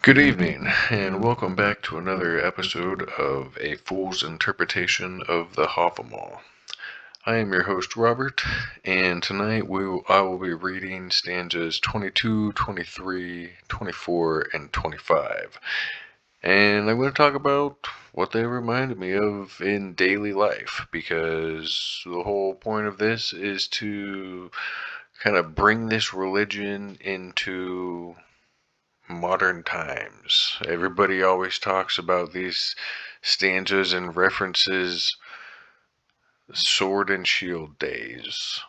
Good evening, and welcome back to another episode of A Fool's Interpretation of the Havamal. I am your host, Robert, and tonight I will be reading stanzas 22, 23, 24, and 25. And I'm going to talk about what they reminded me of in daily life, because the whole point of this is to kind of bring this religion into modern times. Everybody always talks about these stanzas and references sword and shield days,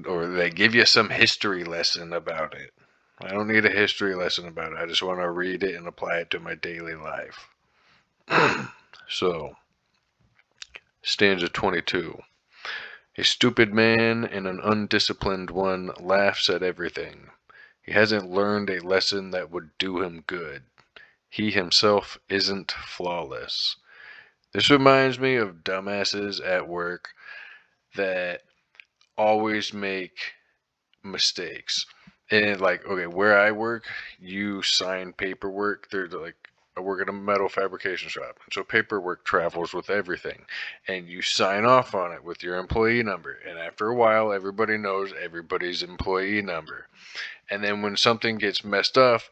or they give you some history lesson about it. I don't need a history lesson about it. I just want to read it and apply it to my daily life. So, stanza 22. A stupid man and an undisciplined one laughs at everything. He hasn't learned a lesson that would do him good. He himself isn't flawless. This reminds me of dumbasses at work that always make mistakes. And okay, where I work, you sign paperwork. There's I work at a metal fabrication shop. So paperwork travels with everything. And you sign off on it with your employee number. And after a while, everybody knows everybody's employee number. And then when something gets messed up,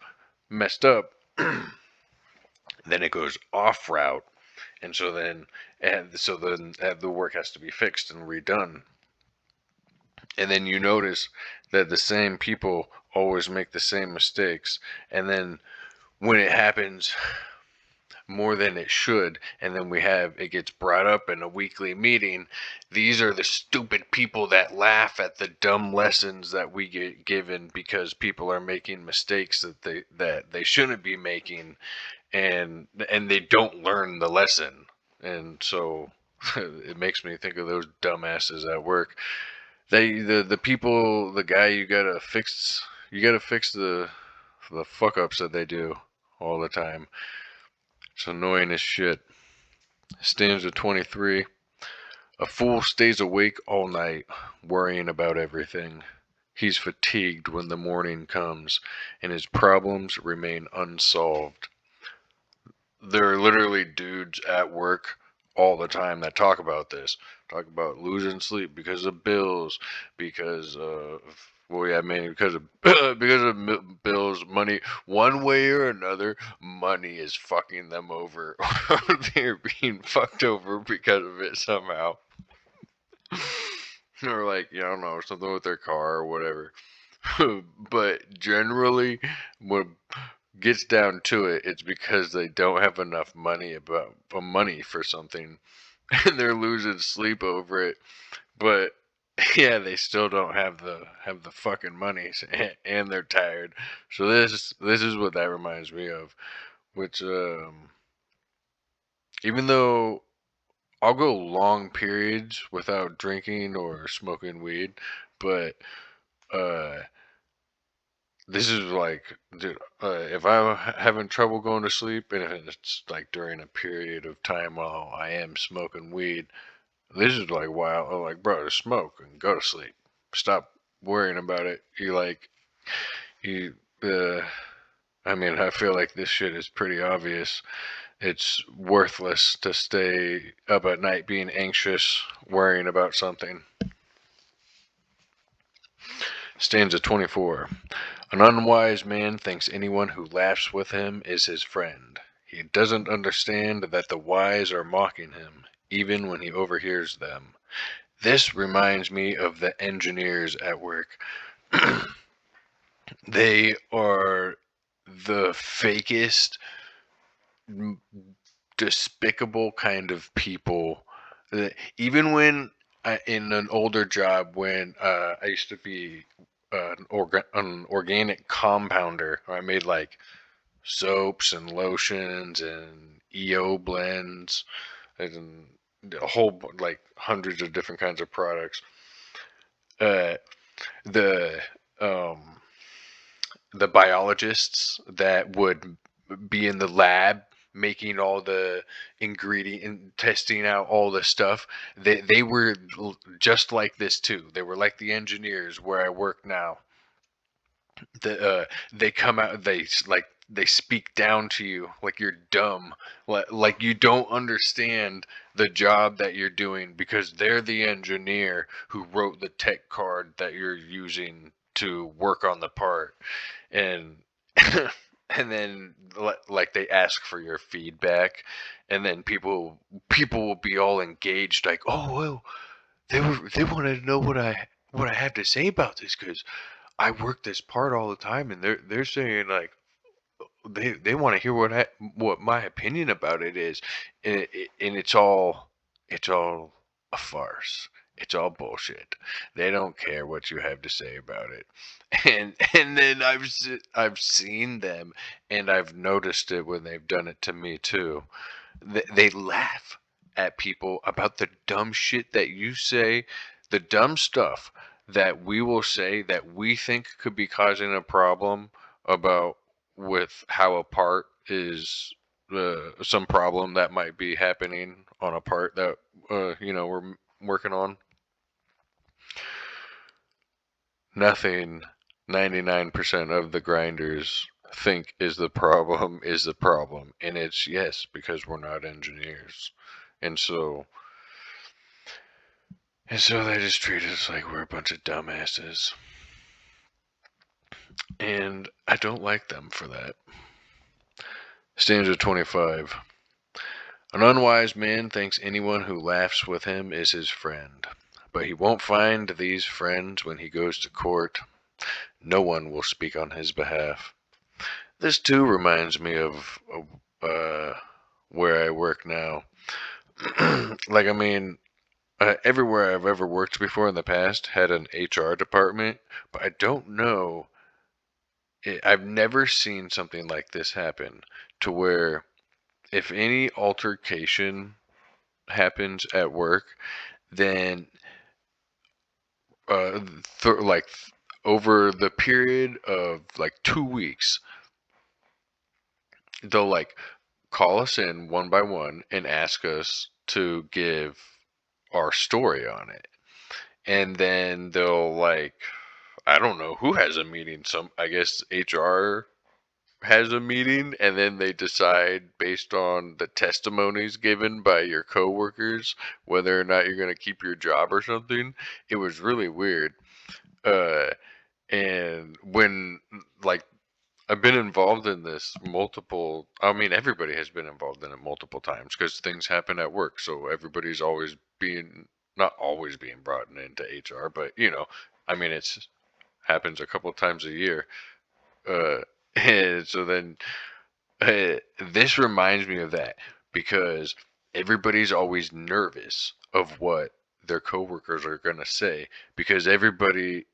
then it goes off route, and so then the work has to be fixed and redone. And then you notice that the same people always make the same mistakes, and then when it happens more than it should, and then it gets brought up in a weekly meeting, these are the stupid people that laugh at the dumb lessons that we get given because people are making mistakes that they shouldn't be making, and they don't learn the lesson. And so it makes me think of those dumbasses at work. The people, the guy, you gotta fix the fuck ups that they do all the time. It's annoying as shit. Stanza 23. A fool stays awake all night, worrying about everything. He's fatigued when the morning comes, and his problems remain unsolved. There are literally dudes at work all the time that talk about this. Talk about losing sleep because of bills, because of because of bills, money. One way or another, money is fucking them over, or they're being fucked over because of it somehow. Or I don't know, something with their car or whatever. But generally, when gets down to it, it's because they don't have enough money for something, and they're losing sleep over it. But yeah, they still don't have the fucking money, and they're tired. So this is what that reminds me of. Which even though I'll go long periods without drinking or smoking weed, but uh this is dude, if I'm having trouble going to sleep, and if it's during a period of time while I am smoking weed, this is wow. I'm bro, just smoke and go to sleep. Stop worrying about it. You, I mean, I feel like this shit is pretty obvious. It's worthless to stay up at night being anxious, worrying about something. Stanza 24. An unwise man thinks anyone who laughs with him is his friend. He doesn't understand that the wise are mocking him, even when he overhears them. This reminds me of the engineers at work. They are the fakest, despicable kind of people. Even when in an older job, when I used to be an organic compounder, I made soaps and lotions and EO blends and a whole hundreds of different kinds of products. The the biologists that would be in the lab making all the ingredient and testing out all the stuff, they were just like this too. They were like the engineers where I work now. They come out, they they speak down to you like you're dumb, like you don't understand the job that you're doing because they're the engineer who wrote the tech card that you're using to work on the part. And and then like they ask for your feedback, and then people will be all engaged like, oh well, they wanted to know what I have to say about this because I work this part all the time, and they're saying like they want to hear what my opinion about it is, and it's all a farce. It's all bullshit. They don't care what you have to say about it. And then I've seen them, and I've noticed it when they've done it to me too. They laugh at people about the dumb shit that you say, the dumb stuff that we will say that we think could be causing a problem about with how a part is some problem that might be happening on a part that we're working on. Nothing 99% of the grinders think is the problem, and it's yes, because we're not engineers. And so they just treat us like we're a bunch of dumbasses. And I don't like them for that. Stanza 25. An unwise man thinks anyone who laughs with him is his friend, but he won't find these friends when he goes to court. No one will speak on his behalf. This too reminds me of where I work now. Like, I mean, everywhere I've ever worked before in the past had an HR department, but I don't know. I've never seen something like this happen to where if any altercation happens at work, then like over the period of like 2 weeks, they'll like call us in one by one and ask us to give our story on it. And then they'll like, I don't know who has a meeting. I guess HR has a meeting, and then they decide based on the testimonies given by your coworkers whether or not you're going to keep your job or something. It was really weird. Uh, and when like I've been involved in this multiple. I mean, everybody has been involved in it multiple times because things happen at work. So everybody's always being not always being brought into HR, but I mean, it's happens a couple of times a year. Uh, and so then this reminds me of that because everybody's always nervous of what their coworkers are gonna say because everybody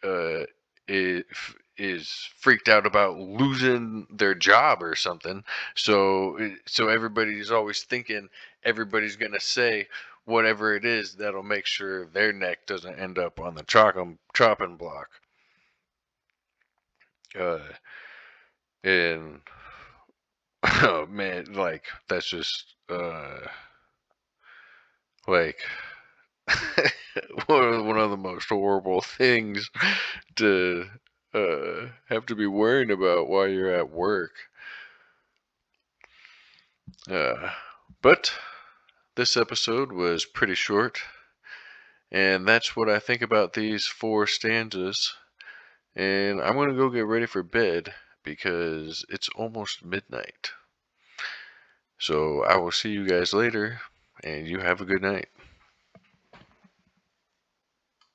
uh, is freaked out about losing their job or something. So everybody's always thinking everybody's gonna say whatever it is that'll make sure their neck doesn't end up on the chopping block. Uh, and oh man, like that's just like one of the most horrible things to have to be worrying about while you're at work. But this episode was pretty short, and that's what I think about these 4 stanzas. And I'm going to go get ready for bed because it's almost midnight. So I will see you guys later, and you have a good night.